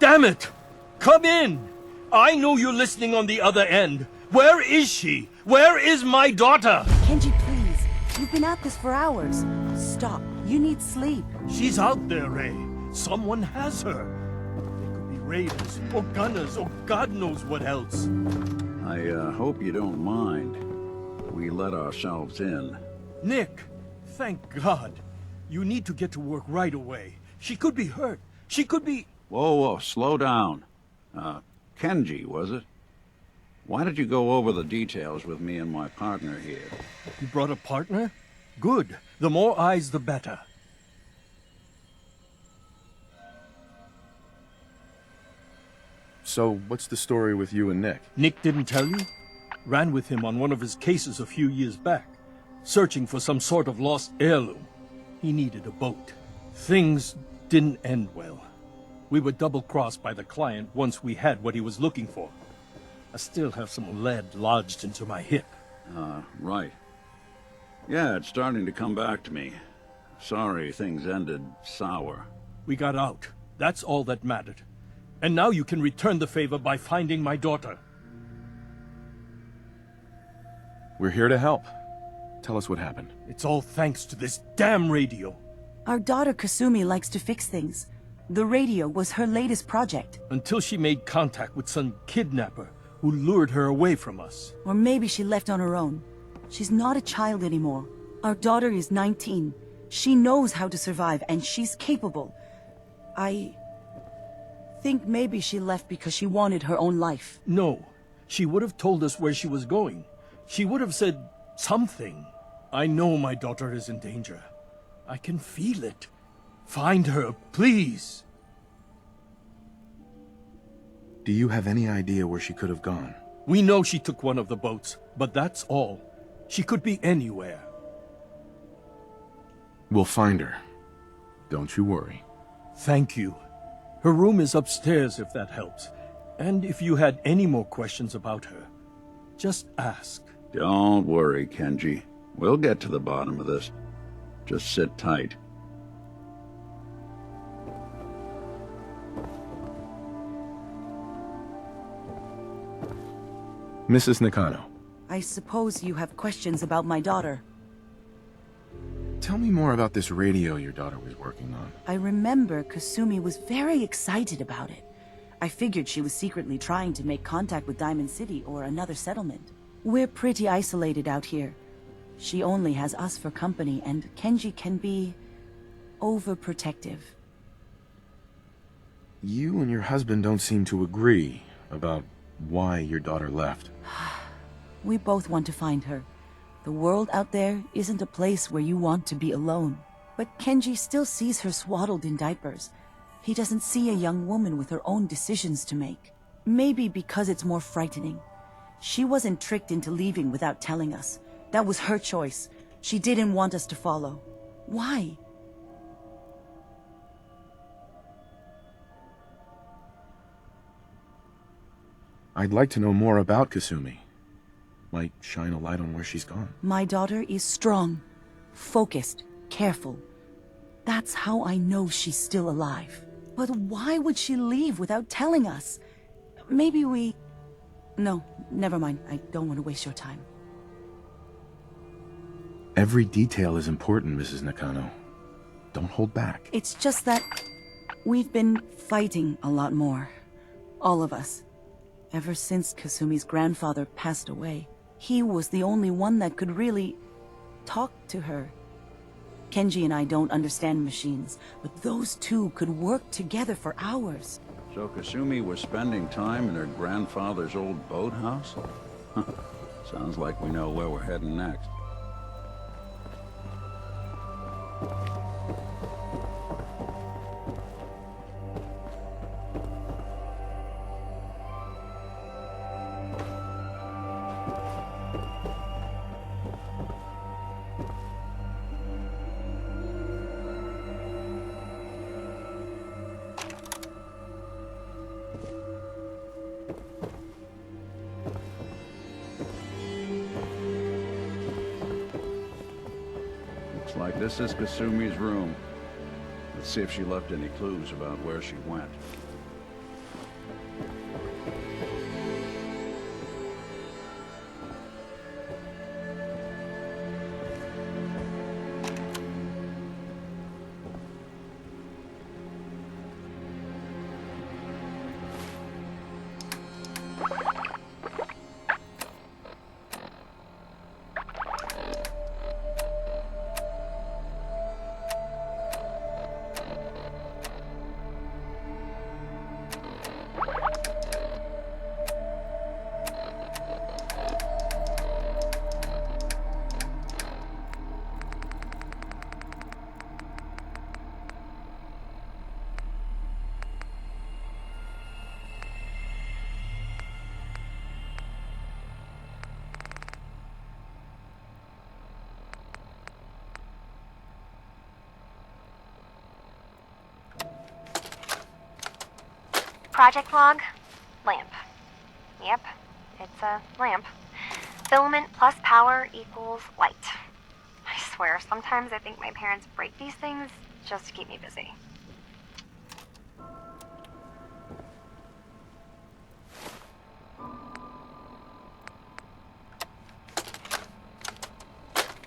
Damn it! Come in! I know you're listening on the other end. Where is she? Where is my daughter? Kenji, please. You've been at this for hours. Stop. You need sleep. She's out there, Ray. Someone has her. They could be raiders, or gunners, or God knows what else. I hope you don't mind. We let ourselves in. Nick, thank God. You need to get to work right away. She could be hurt. She could be... Whoa, slow down. Kenji, was it? Why did you go over the details with me and my partner here? You brought a partner? Good. The more eyes, the better. So, what's the story with you and Nick? Nick didn't tell you? Ran with him on one of his cases a few years back, searching for some sort of lost heirloom. He needed a boat. Things didn't end well. We were double-crossed by the client once we had what he was looking for. I still have some lead lodged into my hip. Right. Yeah, it's starting to come back to me. Sorry things ended sour. We got out. That's all that mattered. And now you can return the favor by finding my daughter. We're here to help. Tell us what happened. It's all thanks to this damn radio. Our daughter Kasumi likes to fix things. The radio was her latest project. Until she made contact with some kidnapper who lured her away from us. Or maybe she left on her own. She's not a child anymore. Our daughter is 19. She knows how to survive, and she's capable. I think maybe she left because she wanted her own life. No. She would have told us where she was going. She would have said something. I know my daughter is in danger. I can feel it. Find her, please. Do you have any idea where she could have gone? We know she took one of the boats, but that's all. She could be anywhere. We'll find her. Don't you worry. Thank you. Her room is upstairs if that helps. And if you had any more questions about her, just ask. Don't worry, Kenji. We'll get to the bottom of this. Just sit tight. Mrs. Nakano, I suppose you have questions about my daughter. tell me more about this radio your daughter was working on. I remember Kasumi was very excited about it. I figured she was secretly trying to make contact with Diamond City or another settlement. We're pretty isolated out here. She only has us for company, and Kenji can be overprotective. You and your husband don't seem to agree about why your daughter left. We both want to find her. The world out there isn't a place where you want to be alone. But Kenji still sees her swaddled in diapers. He doesn't see a young woman with her own decisions to make. Maybe because it's more frightening. She wasn't tricked into leaving without telling us. That was her choice. She didn't want us to follow. Why? I'd like to know more about Kasumi. Might shine a light on where she's gone. My daughter is strong, focused, careful. That's how I know she's still alive. But why would she leave without telling us? Maybe we... No, never mind. I don't want to waste your time. Every detail is important, Mrs. Nakano. Don't hold back. It's just that we've been fighting a lot more. All of us. Ever since Kasumi's grandfather passed away. He was the only one that could really talk to her. Kenji and I don't understand machines, but those two could work together for hours. So Kasumi was spending time in her grandfather's old boathouse? Sounds like we know where we're heading next. Looks like this is Kasumi's room. Let's see if she left any clues about where she went. Project log, lamp. Yep, it's a lamp. Filament plus power equals light. I swear, sometimes I think my parents break these things just to keep me busy.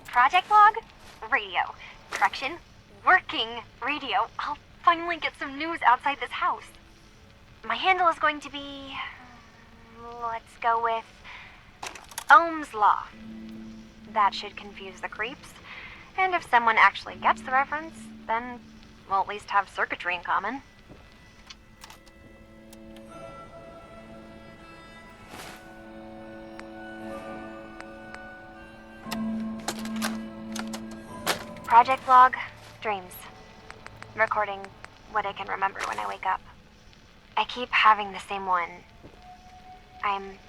Project log, radio. Correction, working radio. I'll finally get some news outside this house. My handle is going to be... let's go with... Ohm's Law. That should confuse the creeps. And if someone actually gets the reference, then we'll at least have circuitry in common. Project log, dreams. Recording what I can remember when I wake up. I keep having the same one. I'm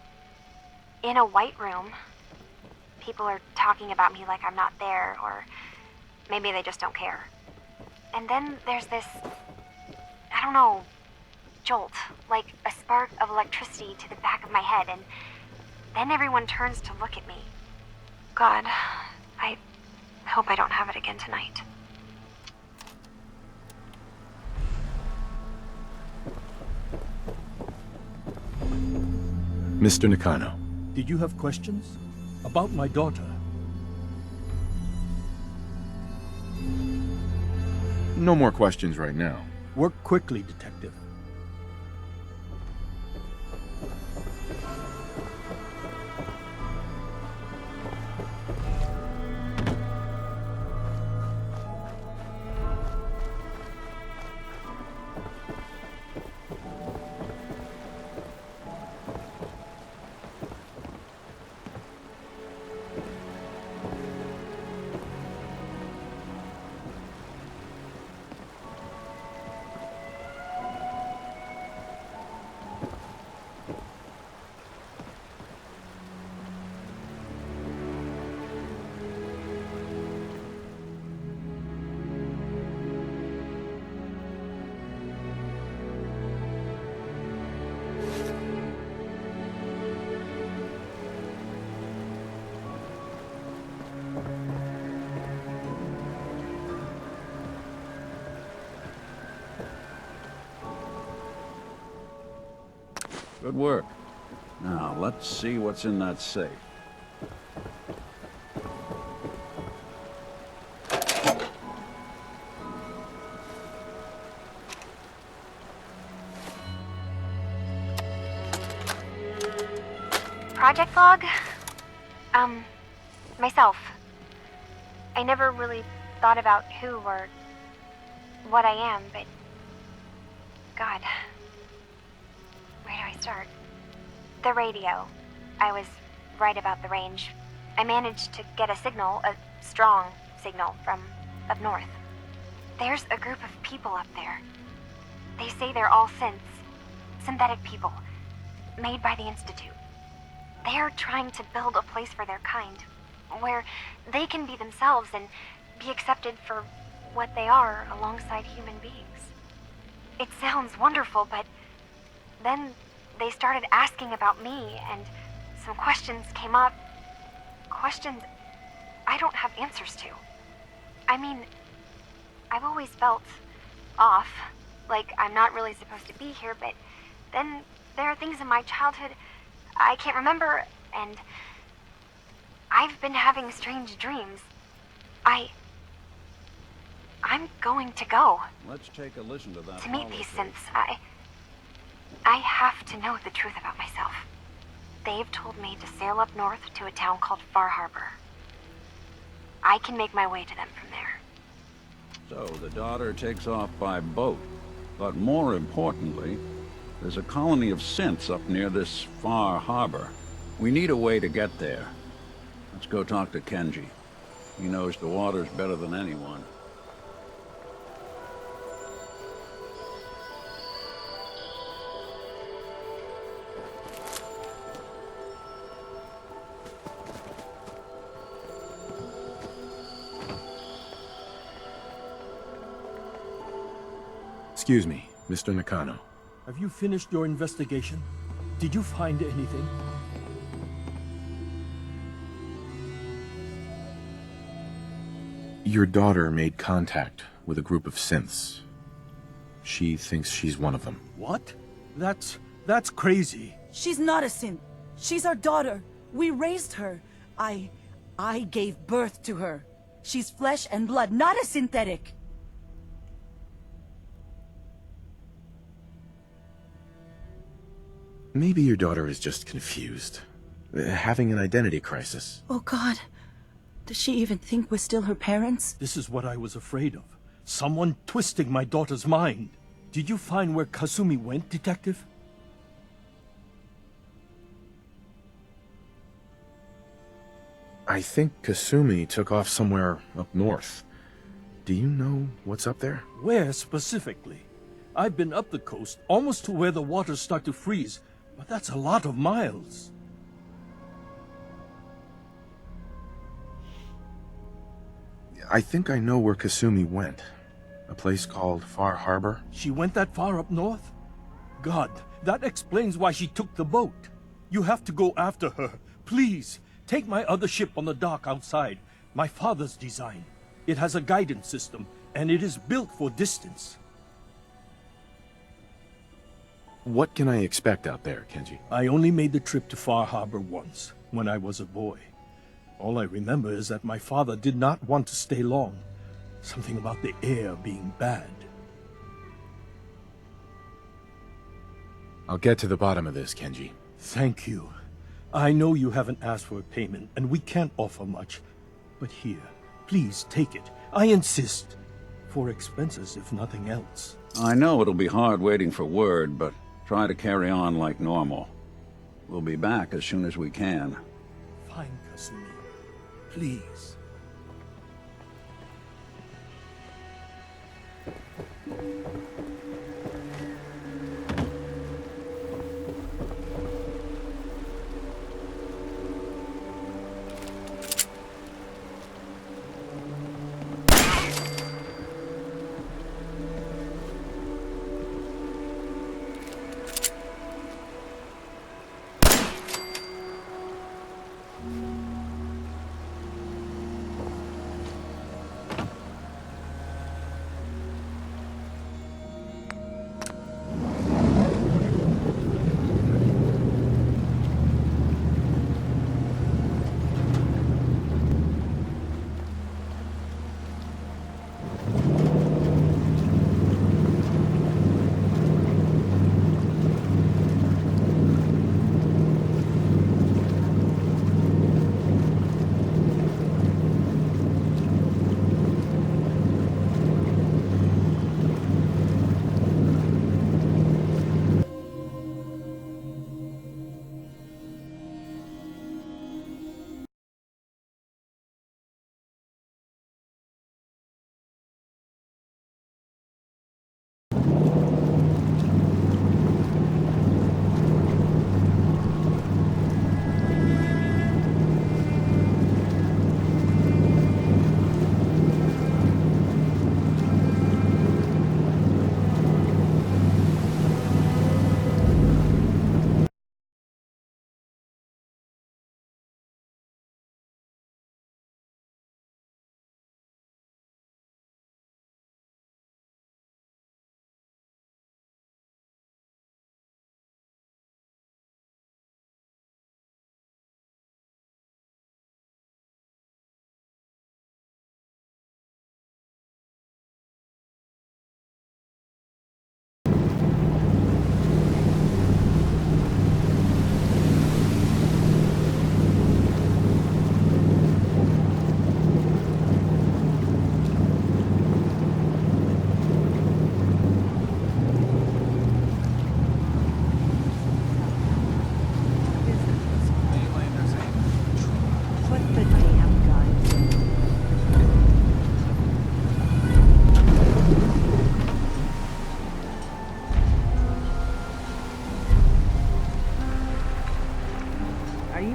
in a white room. People are talking about me like I'm not there, or maybe they just don't care. And then there's this, I don't know, jolt, like a spark of electricity to the back of my head, and then everyone turns to look at me. God, I hope I don't have it again tonight. Mr. Nakano. Did you have questions? About my daughter? No more questions right now. Work quickly, Detective. Good work. Now, let's see what's in that safe. Project log? Myself. I never really thought about who or what I am, but... God. Where do I start? The radio. I was right about the range. I managed to get a signal, a strong signal, from up north. There's a group of people up there. They say they're all synthetic people, made by the Institute. They're trying to build a place for their kind, where they can be themselves and be accepted for what they are alongside human beings. It sounds wonderful, but then they started asking about me, and some questions came up. Questions I don't have answers to. I mean, I've always felt off, like I'm not really supposed to be here, but then there are things in my childhood I can't remember, and I've been having strange dreams. I'm going to go. Let's take a listen to that. To meet these synths, I have to know the truth about myself. They've told me to sail up north to a town called Far Harbor. I can make my way to them from there. So the daughter takes off by boat. But more importantly, there's a colony of synths up near this Far Harbor. We need a way to get there. Let's go talk to Kenji. He knows the waters better than anyone. Excuse me, Mr. Nakano. Have you finished your investigation? Did you find anything? Your daughter made contact with a group of synths. She thinks she's one of them. What? That's crazy. She's not a synth. She's our daughter. We raised her. I gave birth to her. She's flesh and blood, not a synthetic. Maybe your daughter is just confused. Having an identity crisis. Oh God. Does she even think we're still her parents? This is what I was afraid of. Someone twisting my daughter's mind. Did you find where Kasumi went, Detective? I think Kasumi took off somewhere up north. Do you know what's up there? Where specifically? I've been up the coast, almost to where the waters start to freeze, but that's a lot of miles. I think I know where Kasumi went. A place called Far Harbor. She went that far up north? God, that explains why she took the boat. You have to go after her. Please, take my other ship on the dock outside. My father's design. It has a guidance system, and it is built for distance. What can I expect out there, Kenji? I only made the trip to Far Harbor once, when I was a boy. All I remember is that my father did not want to stay long. Something about the air being bad. I'll get to the bottom of this, Kenji. Thank you. I know you haven't asked for a payment, and we can't offer much. But here, please take it. I insist. For expenses, if nothing else. I know it'll be hard waiting for word, but try to carry on like normal. We'll be back as soon as we can. Fine, Kasumi. Please.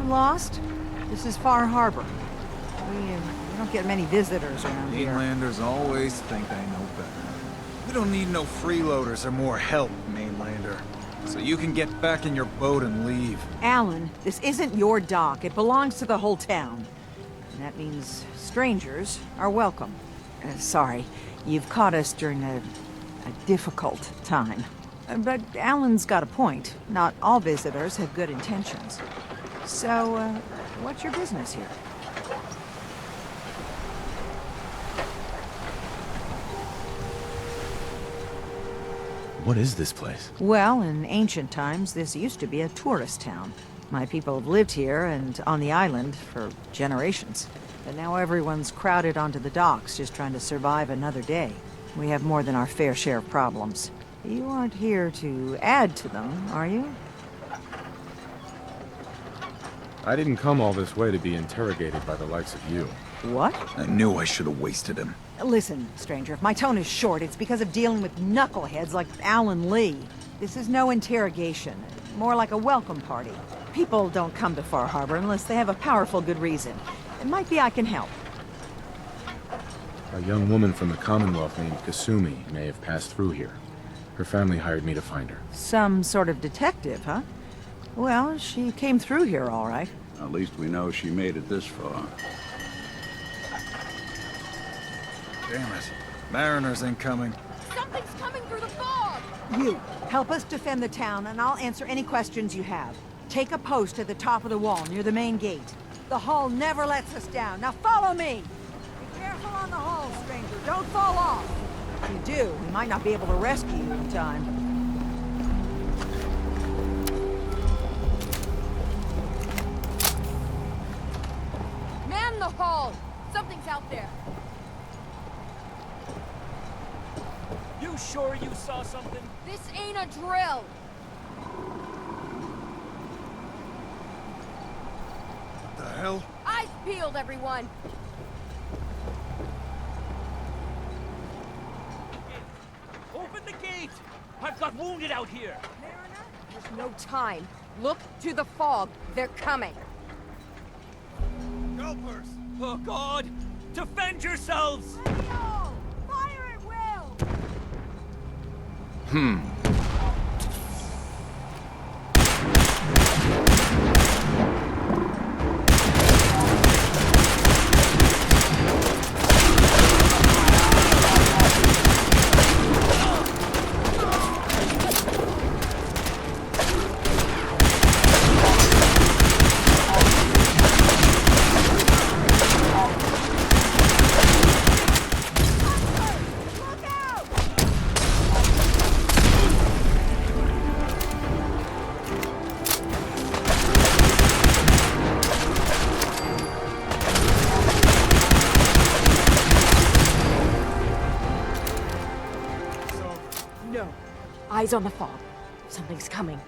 Lost? This is Far Harbor. We don't get many visitors around here. Mainlanders always think they know better. We don't need no freeloaders or more help, mainlander. So you can get back in your boat and leave. Alan, this isn't your dock. It belongs to the whole town. And that means strangers are welcome. Sorry, you've caught us during a difficult time. But Alan's got a point. Not all visitors have good intentions. So, what's your business here? What is this place? Well, in ancient times, this used to be a tourist town. My people have lived here and on the island for generations. But now everyone's crowded onto the docks, just trying to survive another day. We have more than our fair share of problems. You aren't here to add to them, are you? I didn't come all this way to be interrogated by the likes of you. What? I knew I should have wasted him. Listen, stranger, if my tone is short, it's because of dealing with knuckleheads like Alan Lee. This is no interrogation, more like a welcome party. People don't come to Far Harbor unless they have a powerful good reason. It might be I can help. A young woman from the Commonwealth named Kasumi may have passed through here. Her family hired me to find her. Some sort of detective, huh? Well, she came through here all right. At least we know she made it this far. Damn it. Mariners incoming. Something's coming through the fog! You, help us defend the town, and I'll answer any questions you have. Take a post at the top of the wall near the main gate. The hull never lets us down. Now follow me! Be careful on the hull, stranger. Don't fall off. If you do, we might not be able to rescue you in time. Man the hull! Something's out there. You sure you saw something? This ain't a drill! What the hell? Eyes peeled, everyone! Open the gate! I've got wounded out here! Mariner, there's no time. Look to the fog. They're coming. Helpers! Oh, God! Defend yourselves! Leo! Fire at will! Look out! No. Eyes on the fog. Something's coming.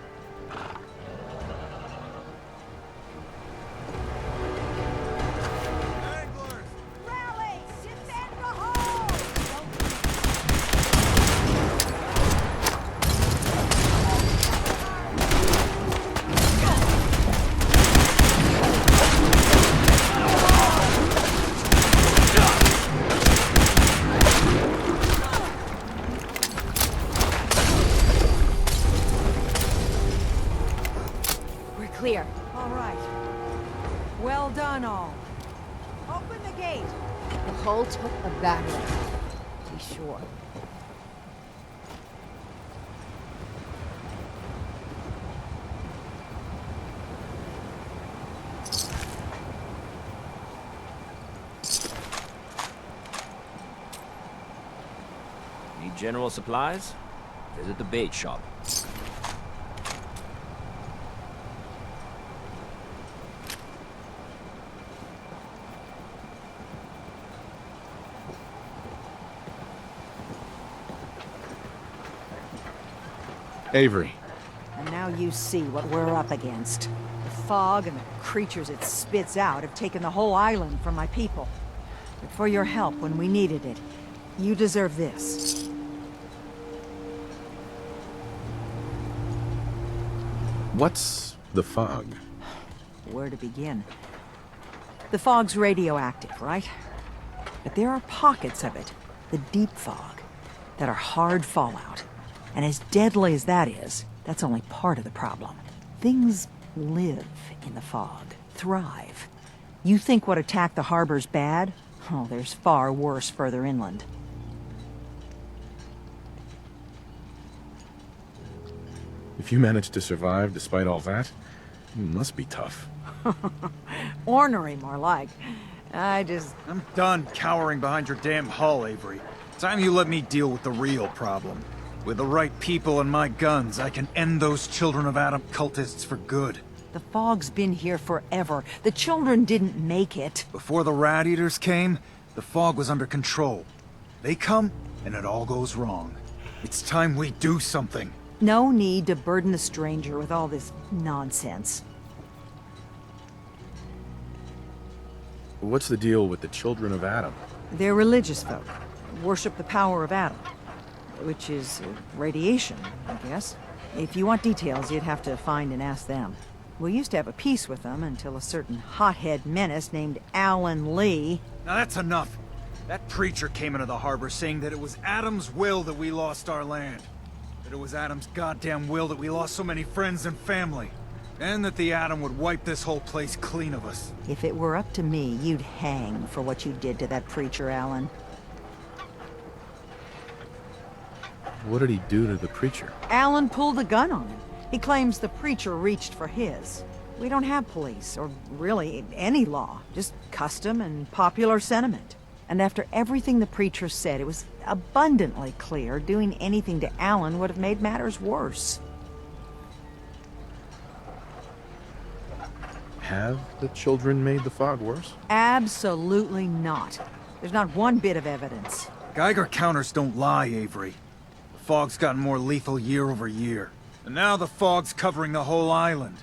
Anglers! Rally! Defend the hull! We're clear. All right. Well done, all. Open the gate. The hull took a battery. Be sure. Need general supplies? Visit the bait shop. Avery. And now you see what we're up against. The fog and the creatures it spits out have taken the whole island from my people. But for your help when we needed it, you deserve this. What's the fog? Where to begin? The fog's radioactive, right? But there are pockets of it, the deep fog. that are hard fallout. And as deadly as that is, that's only part of the problem. Things live in the fog, thrive. You think what attacked the harbor's bad? Oh, there's far worse further inland. If you managed to survive despite all that, you must be tough. Ornery, more like. I'm done cowering behind your damn hull, Avery. Time you let me deal with the real problem. With the right people and my guns, I can end those Children of Adam cultists for good. The fog's been here forever. The children didn't make it. Before the Rat Eaters came, the fog was under control. They come, and it all goes wrong. It's time we do something. No need to burden the stranger with all this nonsense. What's the deal with the Children of Adam? They're religious folk. Worship the power of Adam. Which is radiation, I guess. If you want details, you'd have to find and ask them. We used to have a peace with them until a certain hothead menace named Alan Lee... Now that's enough. That preacher came into the harbor saying that it was Adam's will that we lost our land. That it was Adam's goddamn will that we lost so many friends and family. And that the Atom would wipe this whole place clean of us. If it were up to me, you'd hang for what you did to that preacher, Alan. What did he do to the preacher? Alan pulled a gun on him. He claims the preacher reached for his. We don't have police, or really any law, just custom and popular sentiment. And after everything the preacher said, it was abundantly clear doing anything to Alan would have made matters worse. Have the children made the fog worse? Absolutely not. There's not one bit of evidence. Geiger counters don't lie, Avery. The fog's gotten more lethal year over year. And now the fog's covering the whole island.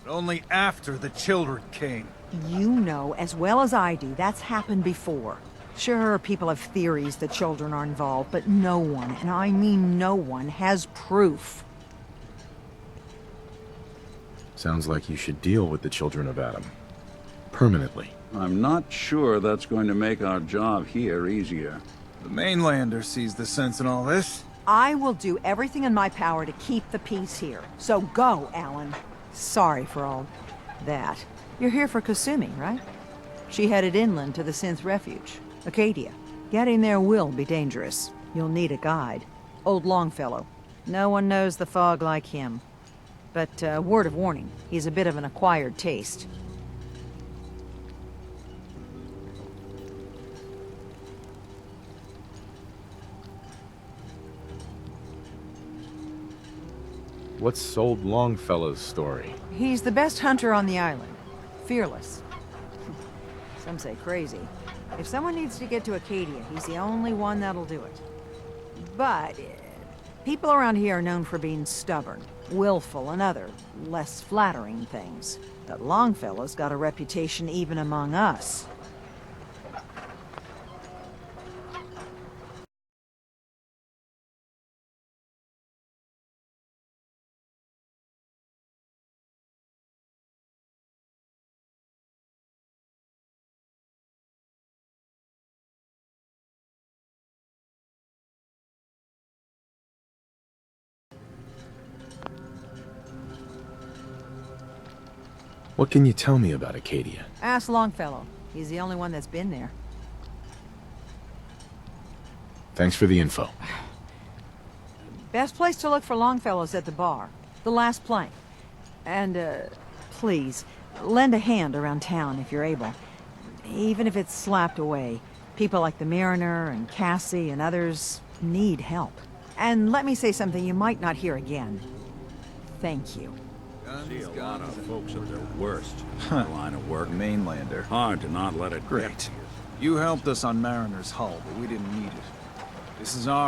But only after the children came. You know as well as I do that's happened before. Sure, people have theories that children are involved, but no one, and I mean no one, has proof. Sounds like you should deal with the Children of Adam. Permanently. I'm not sure that's going to make our job here easier. The mainlander sees the sense in all this. I will do everything in my power to keep the peace here. So go, Alan. Sorry for all that. You're here for Kasumi, right? She headed inland to the Synth Refuge, Acadia. Getting there will be dangerous. You'll need a guide. Old Longfellow. No one knows the fog like him. But, word of warning, he's a bit of an acquired taste. What's old Longfellow's story? He's the best hunter on the island. Fearless. Some say crazy. If someone needs to get to Acadia, he's the only one that'll do it. But people around here are known for being stubborn, willful, and other, less flattering things. But Longfellow's got a reputation even among us. What can you tell me about Acadia? Ask Longfellow. He's the only one that's been there. Thanks for the info. Best place to look for Longfellow's at the bar. The last plank. And, please, lend a hand around town if you're able. Even if it's slapped away. People like the Mariner and Cassie and others need help. And let me say something you might not hear again. Thank you. See, a lot of folks are the worst in the line of work. Mainlander. Hard to not let it Great. You helped us on Mariner's hull, but we didn't need it. This is our